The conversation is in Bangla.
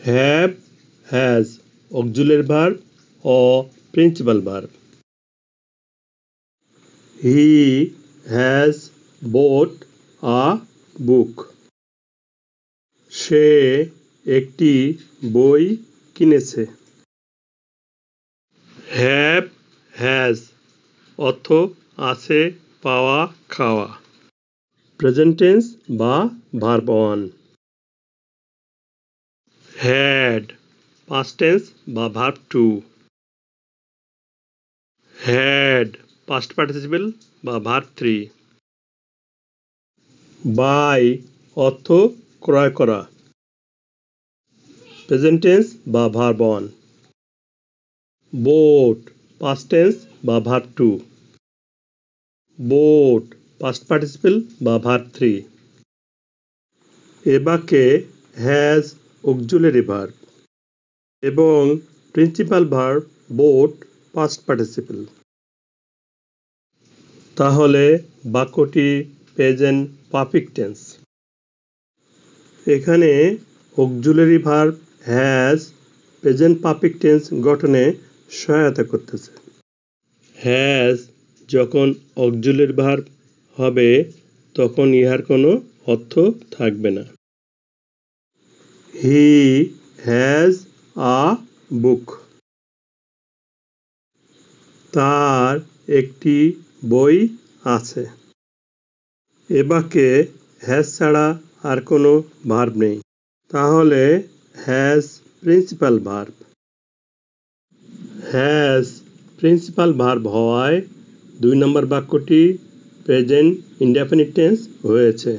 Have, has, auxiliary verb or principal verb. He has bought a book. সে একটি বই কিনেছে। Have, has অর্থ আছে, পাওয়া, খাওয়া। প্রেজেন্ট টেন্স বা ভার্ব 1। had past tense বা ভার্ব 2। had past participle বা ভার্ব 3। buy অর্থ ক্রয় করা। প্রেজেন্ট টেন্স বা ভার্ব 1। bought past tense বা ভার্ব 2। bought past participle বা ভার্ব 3। এ বাক্যে has auxiliary verb এবং principal verb bought past participle। তাহলে বাক্যটি প্রেজেন্ট পারফেক্ট টেন্স। এখানে auxiliary verb has present perfect tense গঠনে সহায়তা করতেছে। has যখন auxiliary verb হবে তখন ইহার কোনো অর্থ থাকবে না। He has a book. তার একটি বই আছে। এ বাক্যে has ছাড়া আর কোনো ভার্ব নেই। তাহলে has principal verb. has principal verb হওয়ায় 2 নম্বর বাক্যটি প্রেজেন্ট ইনডেফিনিট টেন্স হয়েছে।